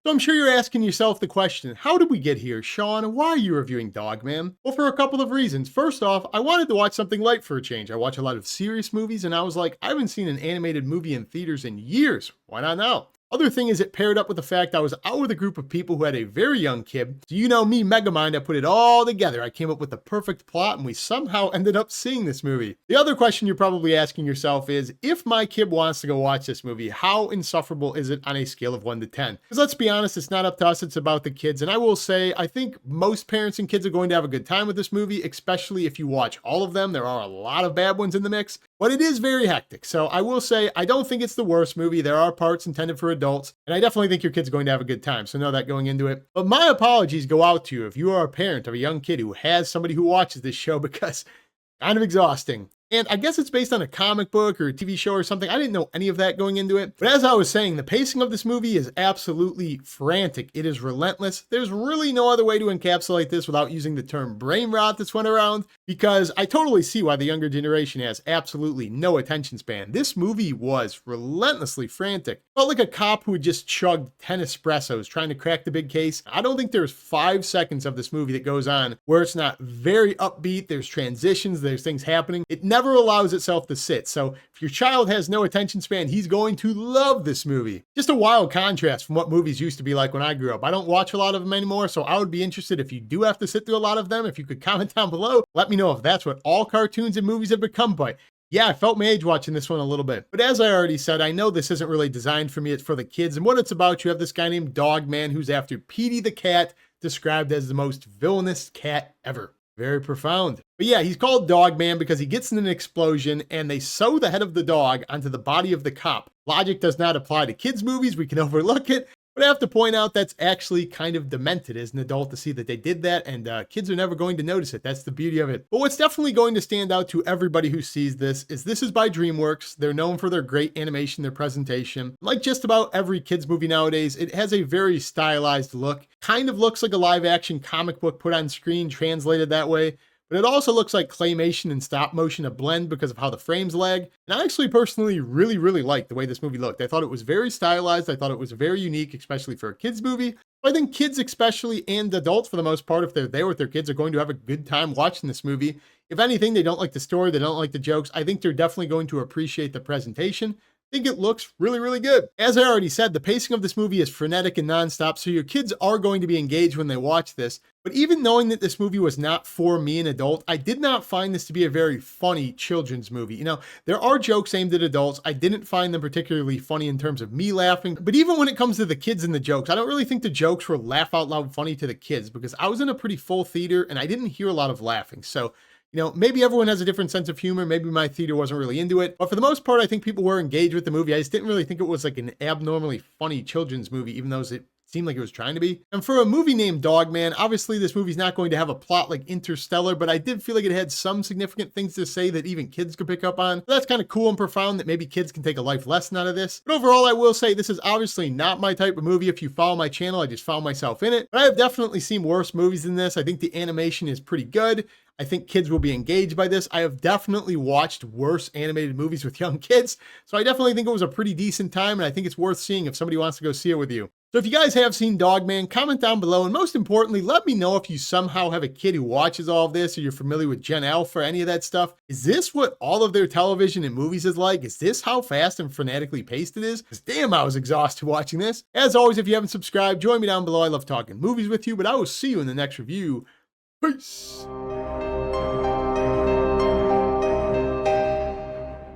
So I'm sure you're asking yourself the question, how did we get here? Sean, why are you reviewing Dogman? Well, for a couple of reasons. First off, I wanted to watch something light for a change. I watch a lot of serious movies and I was like, I haven't seen an animated movie in theaters in years. Why not now? Other thing is it paired up with the fact I was out with a group of people who had a very young kid. So you know me, Megamind, I put it all together. I came up with the perfect plot and we somehow ended up seeing this movie. The other question you're probably asking yourself is, if my kid wants to go watch this movie, how insufferable is it on a scale of 1 to 10? Because let's be honest, it's not up to us, it's about the kids. And I will say, I think most parents and kids are going to have a good time with this movie, especially if you watch all of them. There are a lot of bad ones in the mix, but it is very hectic. So I will say, I don't think it's the worst movie. There are parts intended for adults, and I definitely think your kid's going to have a good time. So know that going into it. But my apologies go out to you if you are a parent of a young kid who has somebody who watches this show, because kind of exhausting. And I guess it's based on a comic book or a TV show or something. I didn't know any of that going into it. But as I was saying, the pacing of this movie is absolutely frantic. It is relentless. There's really no other way to encapsulate this without using the term brain rot that's went around, because I totally see why the younger generation has absolutely no attention span. This movie was relentlessly frantic. Felt like a cop who had just chugged 10 espressos trying to crack the big case. I don't think there's 5 seconds of this movie that goes on where it's not very upbeat. There's transitions, there's things happening. It never allows itself to sit. So if your child has no attention span, he's going to love this movie. Just a wild contrast from what movies used to be like when I grew up. I don't watch a lot of them anymore, so I would be interested if you do have to sit through a lot of them. If you could comment down below, let me know if that's what all cartoons and movies have become. But yeah, I felt my age watching this one a little bit. But as I already said, I know this isn't really designed for me. It's for the kids. And what it's about, you have this guy named Dogman who's after Petey the cat, described as the most villainous cat ever. Very profound. But yeah, he's called Dogman because he gets in an explosion and they sew the head of the dog onto the body of the cop. Logic does not apply to kids' movies. We can overlook it. But I have to point out that's actually kind of demented as an adult to see that they did that, and kids are never going to notice it. That's the beauty of it. But what's definitely going to stand out to everybody who sees this is by DreamWorks. They're known for their great animation, their presentation. Like just about every kids movie nowadays, it has a very stylized look. Kind of looks like a live action comic book put on screen, translated that way. But it also looks like claymation and stop motion, a blend because of how the frames lag. And I actually personally really liked the way this movie looked. I thought it was very stylized. I thought it was very unique, especially for a kids movie. I think kids especially, and adults for the most part, if they're there with their kids, are going to have a good time watching this movie. If anything, they don't like the story, they don't like the jokes. I think they're definitely going to appreciate the presentation. I think it looks really good. As I already said, the pacing of this movie is frenetic and nonstop, so your kids are going to be engaged when they watch this. But even knowing that this movie was not for me, an adult, I did not find this to be a very funny children's movie. You know, there are jokes aimed at adults. I didn't find them particularly funny in terms of me laughing. But even when it comes to the kids and the jokes, I don't really think the jokes were laugh out loud funny to the kids, because I was in a pretty full theater and I didn't hear a lot of laughing. So you know, maybe everyone has a different sense of humor. Maybe my theater wasn't really into it. But for the most part, I think people were engaged with the movie. I just didn't really think it was like an abnormally funny children's movie, even though it seemed like it was trying to be. And for a movie named Dogman, obviously this movie's not going to have a plot like Interstellar, but I did feel like it had some significant things to say that even kids could pick up on. So that's kind of cool and profound that maybe kids can take a life lesson out of this. But overall, I will say this is obviously not my type of movie. If you follow my channel, I just found myself in it. But I have definitely seen worse movies than this. I think the animation is pretty good. I think kids will be engaged by this. I have definitely watched worse animated movies with young kids, so I definitely think it was a pretty decent time, and I think it's worth seeing if somebody wants to go see it with you. So if you guys have seen Dogman, comment down below, and most importantly, let me know if you somehow have a kid who watches all of this, or you're familiar with Gen Alpha or any of that stuff. Is this what all of their television and movies is like? Is this how fast and frenetically paced it is? Because damn, I was exhausted watching this. As always, if you haven't subscribed, join me down below. I love talking movies with you, but I will see you in the next review. Peace.